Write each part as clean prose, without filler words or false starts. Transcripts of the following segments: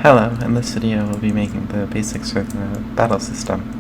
Hello, in this video we'll be making the basics for the battle system.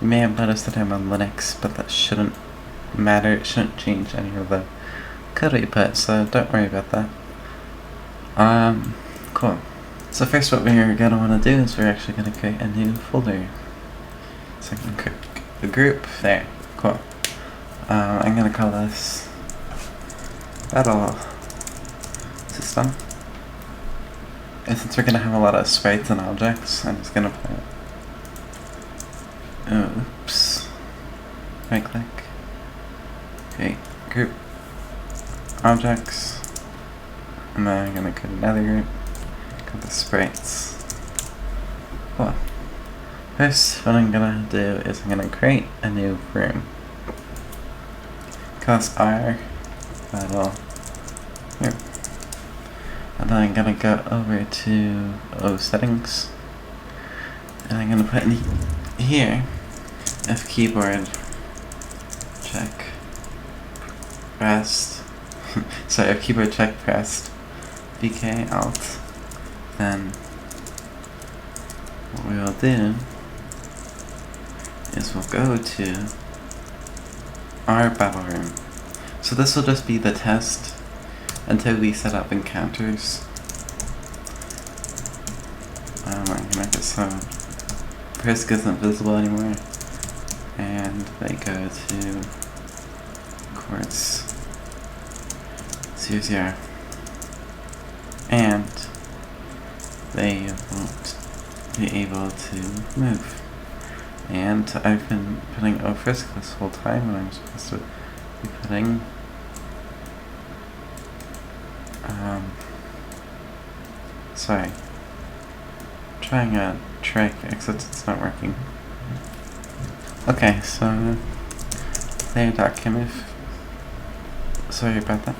You may have noticed that I'm on Linux, but that shouldn't matter, it shouldn't change any of the code we put, so don't worry about that. Cool. So first what we're going to want to do is we're actually going to create a new folder. So I can create a group, there, cool. I'm going to call this battle system. And since we're going to have a lot of sprites and objects, I'm just going to put, oops, right click, create group, objects, and then I'm going to create another group, called the sprites. Cool. First, what I'm going to do is I'm going to create a new room. Cause our battle here. And then I'm gonna go over to settings, and I'm gonna put in here if keyboard check pressed sorry, if keyboard check pressed VK Alt, then what we will do is we'll go to our battle room. So this will just be the test until we set up encounters. I'm gonna make it so Frisk isn't visible anymore, and they go to quartz 0, and they won't be able to move. And I've been putting Frisk this whole time when I'm supposed to be putting sorry, trying a trick, except it's not working. Okay, so player.gamemaker, sorry about that.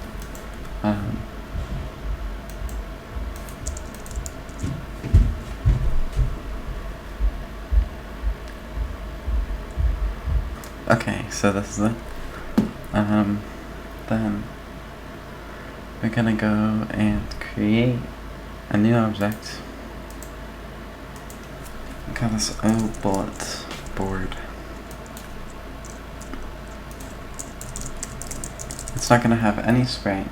Okay, so this is it. Then we're gonna go and create a new object. We call this bullet board. It's not gonna have any sprite.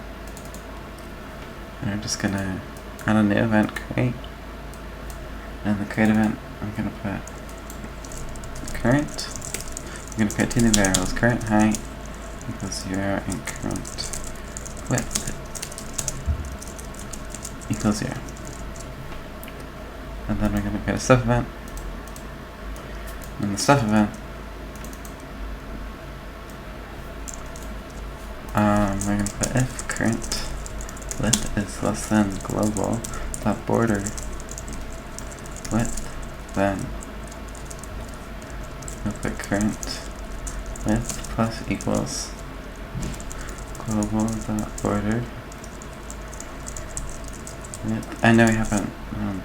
And we're just gonna add a new event, create. And the create event, I'm gonna put current. I'm gonna create two new variables, current height equals 0 and current width equals 0. And then we're going to create a stuff event. And the stuff event, we're going to put if current width is less than global dot border width, then we'll put current width plus equals global dot border width. I know we haven't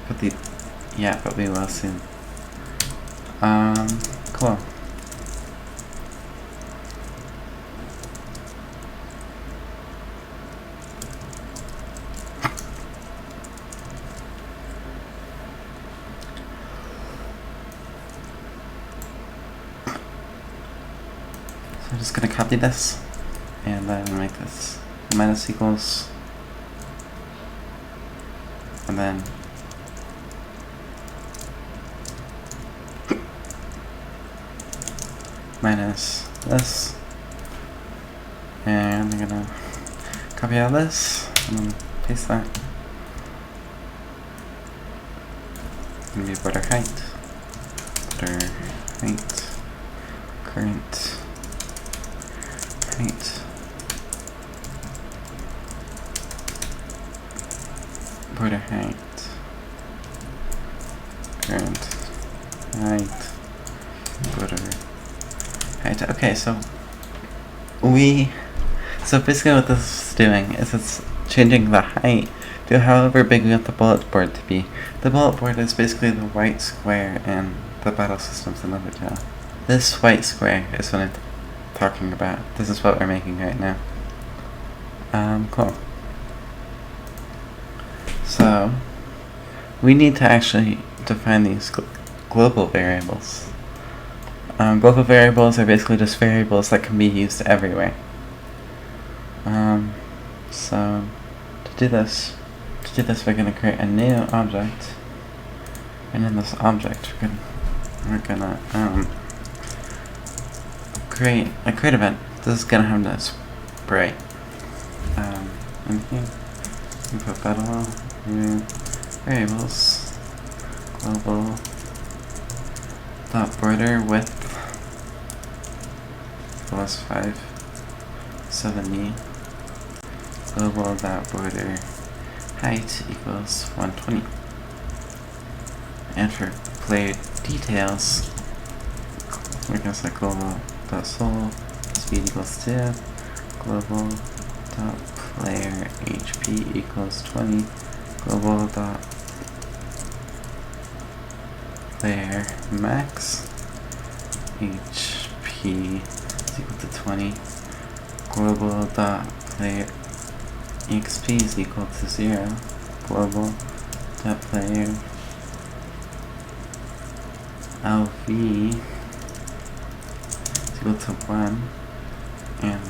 put the yet, but we will soon. Cool. So I'm just gonna copy this and then make this minus equals, and then minus this, and I'm gonna copy out this and then paste that. It's gonna be border height, current height, border height, current height, border height. Okay, so basically what this is doing is it's changing the height to however big we want the bullet board to be. The bullet board is basically the white square in the battle systems in Undertale. This white square is what I'm talking about. This is what we're making right now. Cool. So we need to actually define these global variables. Global variables are basically just variables that can be used everywhere. So to do this, we're going to create a new object, and in this object we're gonna create a create event. This is gonna have this sprite. In here, we put battle new variables global dot border width plus 570 global dot border height equals 120. And for player details, we're gonna set global dot sol speed equals 2, global dot player HP equals 20, global dot player max HP is equal to 20, global dot player XP is equal to 0, global dot player LV is equal to 1, and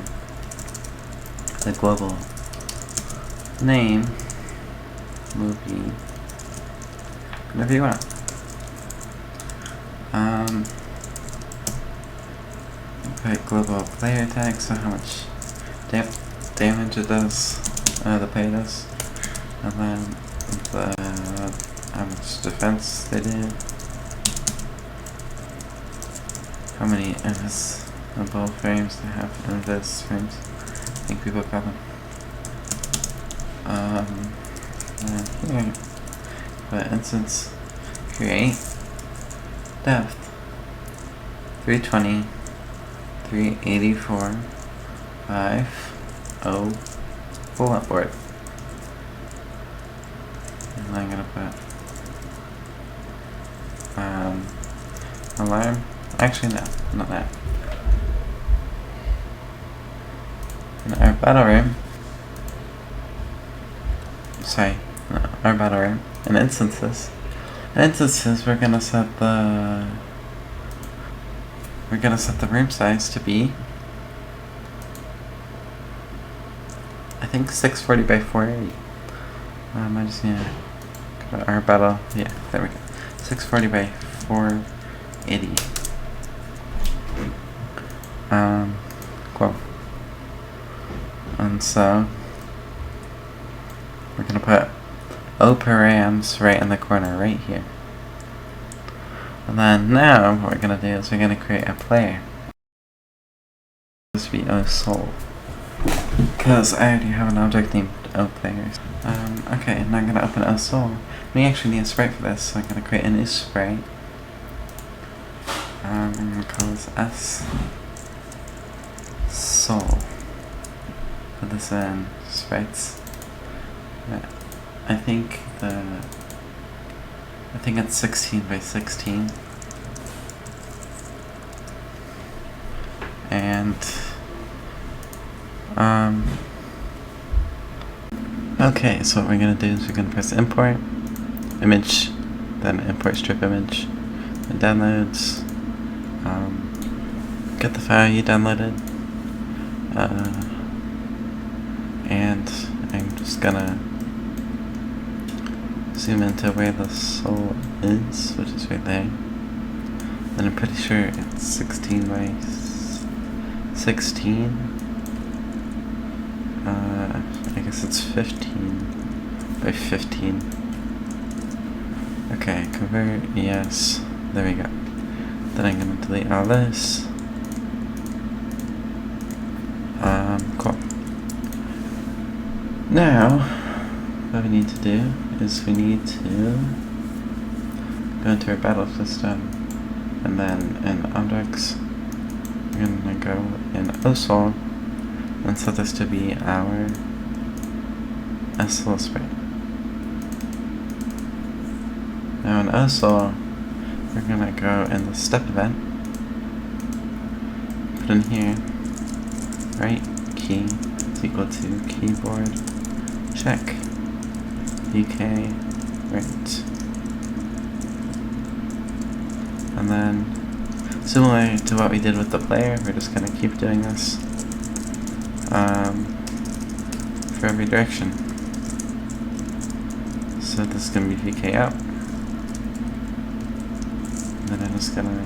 the global name will be whatever you want. Put global player tag, so how much damage it does, the player does, and then how much defense they did, how many invisible frames they have, invis frames, I think people call them. And here, but instance create depth 320, 384, 50 bullet board. And I'm gonna put alarm. Actually, no, not that. In our battle room, our battle room, in instances, we're gonna set the room size to be, I think 640 by 480. I just need to go to our battle. Yeah, there we go. 640 by 480. Cool. And so we're gonna put operams right in the corner, right here. And then now what we're gonna do is we're gonna create a player. This will be oSol, because I already have an object named oPlayers. Okay, and I'm gonna open oSol. We actually need a sprite for this, so I'm gonna create a new sprite. I'm gonna call this sSol. Put this in sprites. I think it's 16 by 16. And okay, so what we're gonna do is we're gonna press import image, then import strip image, and downloads, get the file you downloaded, and I'm just gonna zoom into where the soul is, which is right there. And I'm pretty sure it's 16 by 16. I guess it's 15 by 15. Okay, convert, yes. There we go. Then I'm gonna delete all this. Cool. Now, what we need to do is we need to go into our battle system, and then in objects, we're gonna go in oSol and set this to be our sSol sprite. Now in oSol, we're gonna go in the step event, put in here, right key is equal to keyboard check UK right And then, similar to what we did with the player, we're just going to keep doing this for every direction. So this is going to be VK out. And then I'm just going to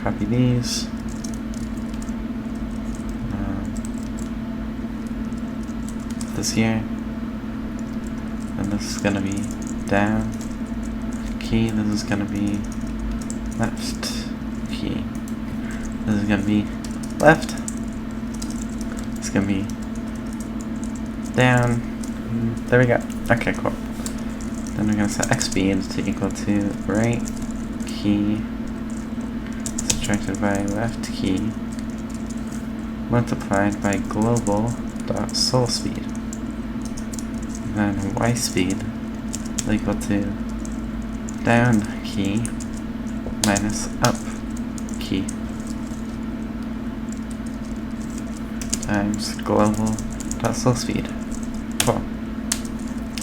copy these. This here. And this is going to be down key. This is going to be left key. This is going to be left. It's going to be down. There we go. Okay, cool. Then we're going to set X speed to equal to right key subtracted by left key multiplied by global dot sol speed. And then Y speed will equal to down key minus up key times global dot sol speed. Cool.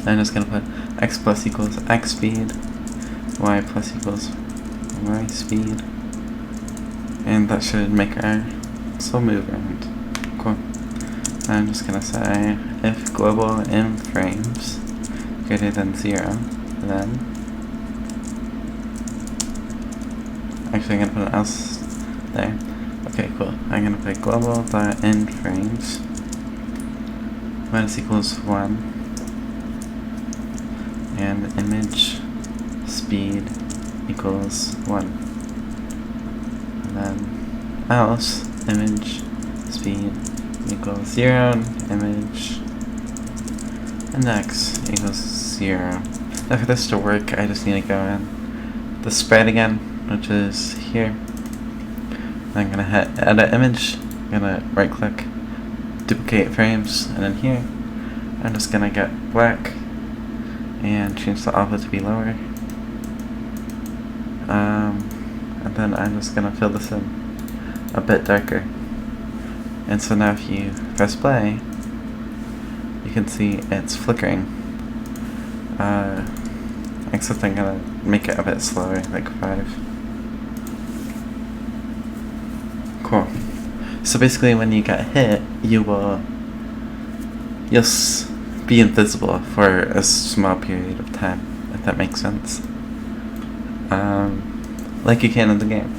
I'm just gonna put x plus equals x speed, y plus equals y speed, and that should make our sol move around. Cool. I'm just gonna say if global in frames greater than 0, then actually I'm gonna put an else there. Okay, cool. I'm gonna put global dot in frames minus equals 1 and image speed equals 1. And then else image speed equals 0 and image index equals 0. Now for this to work, I just need to go in the spread again, which is here. I'm gonna hit edit image, I'm gonna right click, duplicate frames, and then here I'm just gonna get black and change the alpha to be lower. And then I'm just gonna fill this in a bit darker. And so now if you press play, you can see it's flickering. Except I'm gonna make it a bit slower, like 5. Cool. So basically when you get hit, you'll be invisible for a small period of time, if that makes sense. Like you can in the game.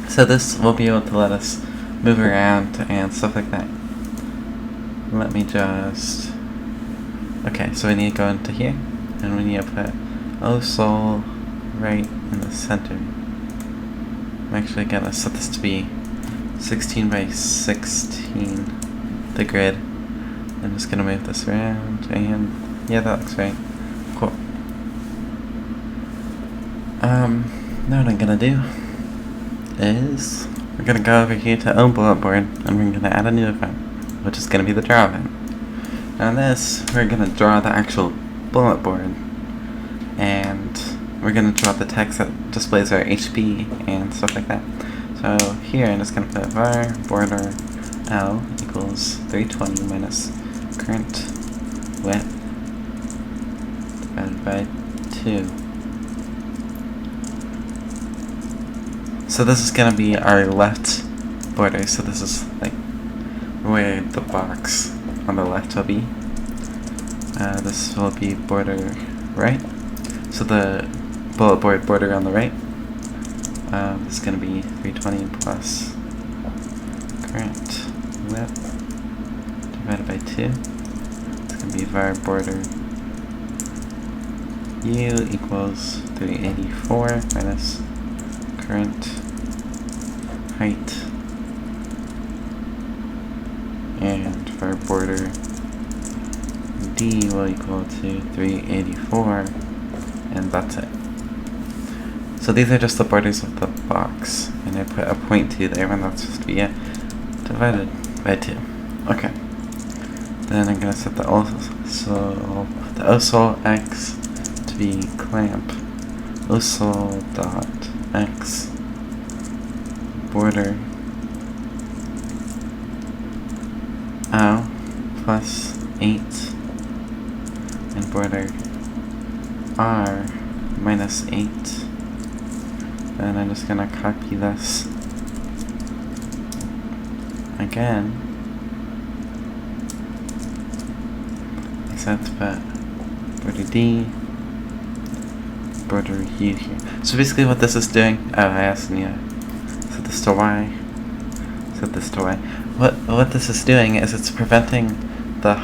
So this will be able to let us move around and stuff like that. Let me just... Okay, so we need to go into here, and we need to put sol right in the center. I'm actually gonna set this to be 16 by 16, the grid. I'm just gonna move this around, and yeah, that looks right. Cool. Now what I'm gonna do is we're gonna go over here to own bullet board, and we're gonna add a new event, which is gonna be the draw event. Now in this, we're gonna draw the actual bullet board, and we're gonna draw the text that displays our HP and stuff like that. So here I'm just gonna put var border L equals 320 minus current width divided by 2. So this is gonna be our left border. So this is like where the box on the left will be. This will be border right. So the bullet board border on the right. This is going to be 320 plus current width divided by 2. It's going to be var border U equals 384 minus current height, and var border D will equal to 384, and that's it. So these are just the borders of the box, and I put a 0.2 there, and that's supposed to be it, divided by 2. Okay. Then I'm gonna set the osol x to be clamp osol dot x border L plus 8 and border R minus 8 Then I'm just gonna copy this again. Except but border D, border U here. So basically what this is doing, oh I asked you set this to Y, set this to Y. What this is doing is it's preventing the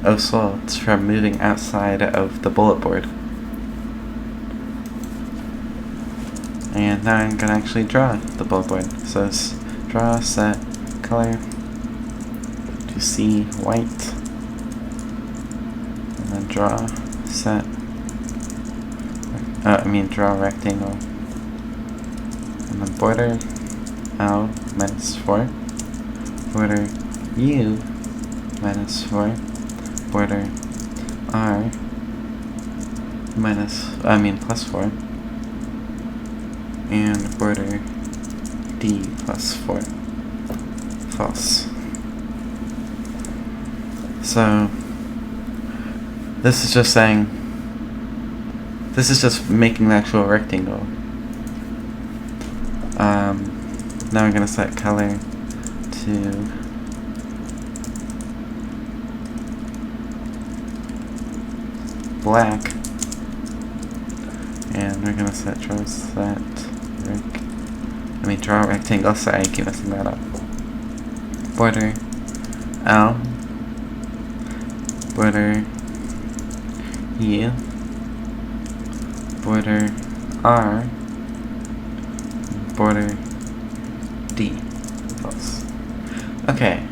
O slots from moving outside of the bullet board. And now I'm gonna actually draw the bullet board. So it's draw, set, color, to C, white, and then draw, set, draw rectangle, and then border L -4, border U -4, border R +4, and border D +4. False. So this is just saying, this is just making the actual rectangle. Now I'm gonna set color to black, and we're gonna set draw rectangle. Sorry, I keep messing that up. Border L, border U, border R, border D. False. Okay.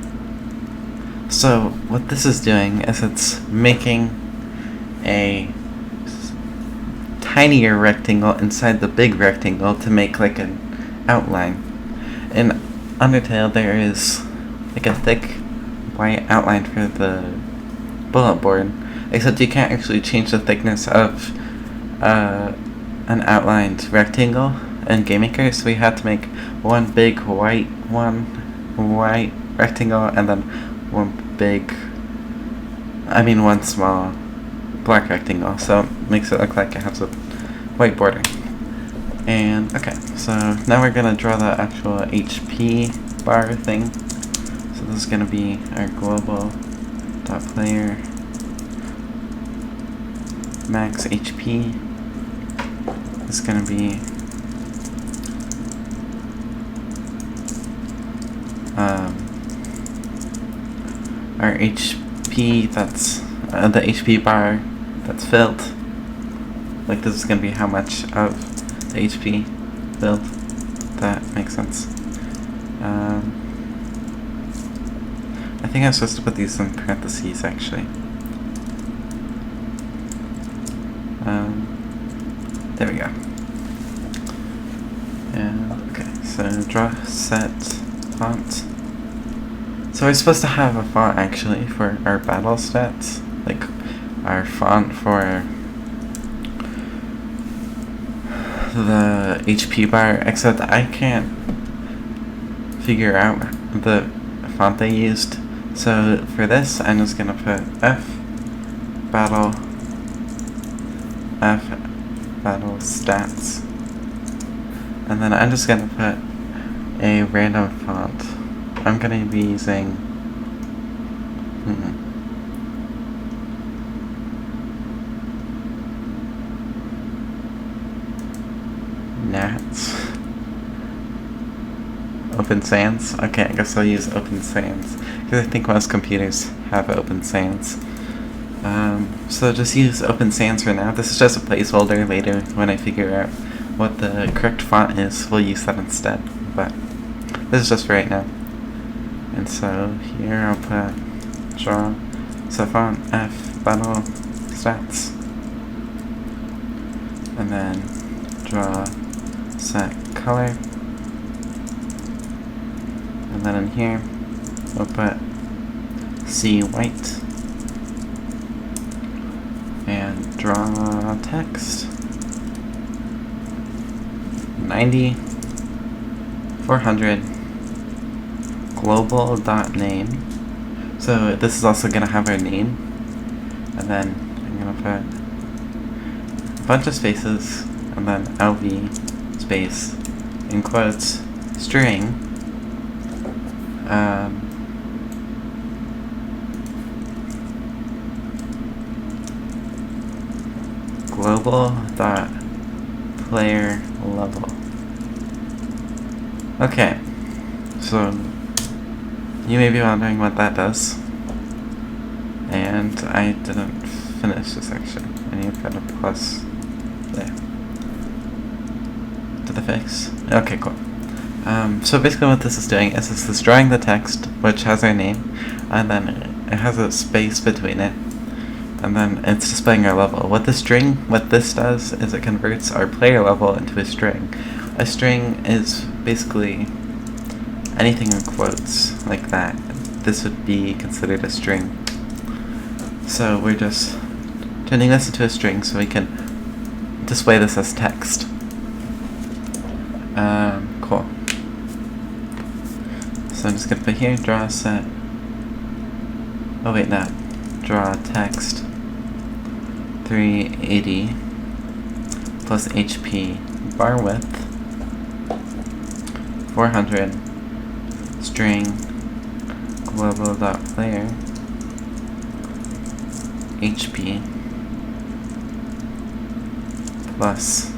So what this is doing is it's making a tinier rectangle inside the big rectangle to make like an outline. In Undertale there is like a thick white outline for the bullet board, except you can't actually change the thickness of an outlined rectangle in Gamemaker, so we had to make one big white rectangle and then one small black rectangle, so it makes it look like it has a white border. And okay, so now we're gonna draw the actual HP bar thing. So this is gonna be our global dot player max HP. It's gonna be our HP, that's the HP bar that's filled. Like this is gonna be how much of the HP filled. That makes sense. I think I'm supposed to put these in parentheses actually. There we go. And okay, so draw, set, font. So we're supposed to have a font actually for our battle stats, like our font for the HP bar, except I can't figure out the font they used. So for this, I'm just gonna put F battle stats, and then I'm just gonna put a random font. I'm gonna be using Nats. Open Sans? Okay, I guess I'll use Open Sans, because I think most computers have Open Sans. So just use Open Sans for now. This is just a placeholder. Later, when I figure out what the correct font is, we'll use that instead. But this is just for right now. And so here I'll put draw, so font F battle stats, and then draw, set color, and then in here we'll put C white, and draw text 90 400 global.name. So this is also gonna have our name, and then I'm gonna put a bunch of spaces, and then LV space, in quotes, string, global dot player level. Okay, so you may be wondering what that does, and I didn't finish this section. I need to put a plus there. Did I fix? Okay, cool. So basically what this is doing is this is drawing the text, which has our name, and then it has a space between it, and then it's displaying our level. What this does is it converts our player level into a string. A string is basically anything in quotes, like that. This would be considered a string. So we're just turning this into a string so we can display this as text. Cool. So I'm just gonna put here, draw set. Oh wait, no. Draw text 380 plus HP bar width 400 string global.player HP plus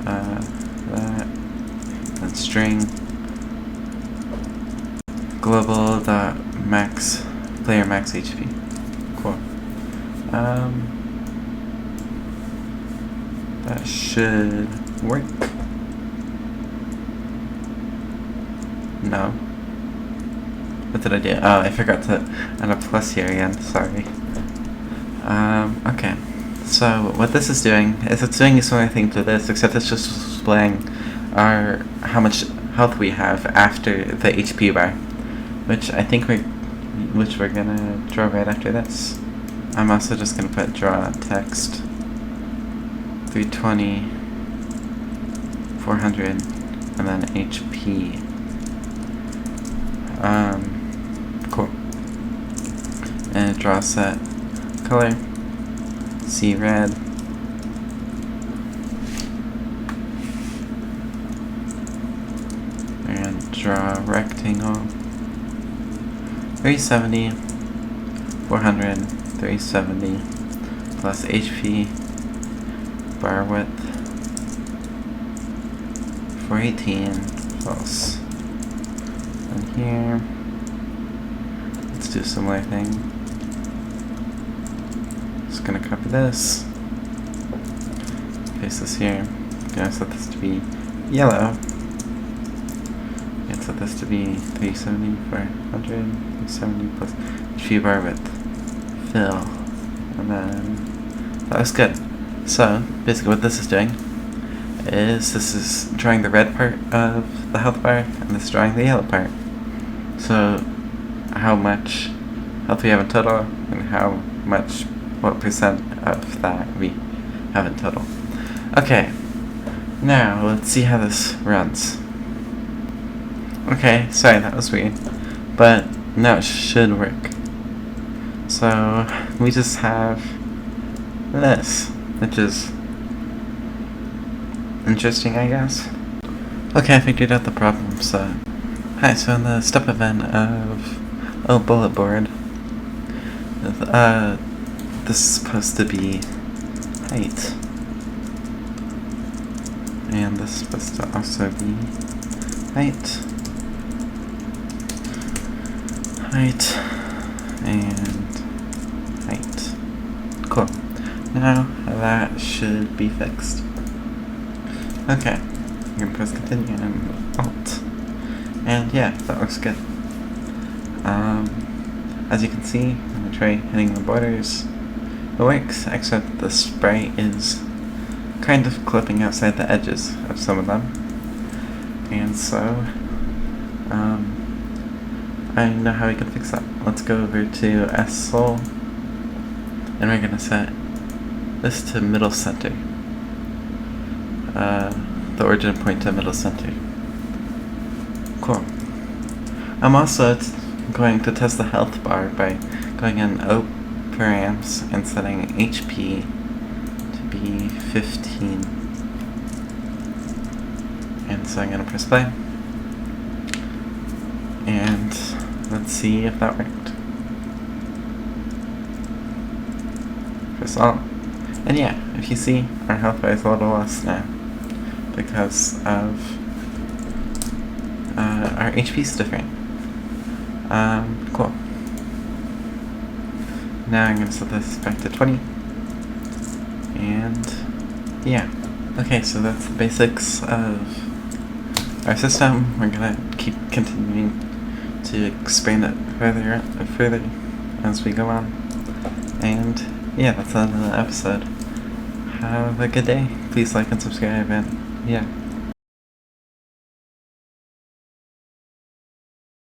that and string global.max player max HP. Cool. That should work. No. What did I do? Oh, I forgot to add a plus here again. Sorry. Okay. So what this is doing is it's doing a similar thing to this, except it's just displaying how much health we have after the HP bar, which I think we're gonna draw right after this. I'm also just gonna put draw text 320 400 and then HP. Cool. And draw set color C red. And draw rectangle 370 400 370 plus HP bar width 418 plus. And here, let's do a similar thing. Just gonna copy this, paste this here. Gonna set this to be yellow. And set this to be 370 400 370 plus HP bar width fill. And then that was good. So basically what this is doing is this is drawing the red part of the health bar and this is drawing the yellow part. So how much health we have in total and what percent of that we have in total. Okay, now let's see how this runs. Okay, sorry, that was weird, but now it should work. So we just have this, which is interesting, I guess. Okay, I figured out the problem. So hi, so in the step event of bullet board, this is supposed to be height, and this is supposed to also be height, and height. Cool. Now that should be fixed. Okay, I'm gonna press continue and Alt. And yeah, that looks good. As you can see, I'm gonna try hitting the borders. It works, except the sprite is kind of clipping outside the edges of some of them. And so, I know how we can fix that. Let's go over to SSOL, and we're gonna set this to middle center. The origin point to middle center. Cool. I'm also going to test the health bar by going in op params and setting HP to be 15. And so I'm gonna press play. And let's see if that worked. Press alt. And yeah, if you see, our health bar is a little less now because of our HP's different. Cool. Now I'm gonna set this back to 20. And yeah. Okay, so that's the basics of our system. We're gonna keep continuing to expand it further as we go on. And yeah, that's the end of the episode. Have a good day. Please like and subscribe, and yeah.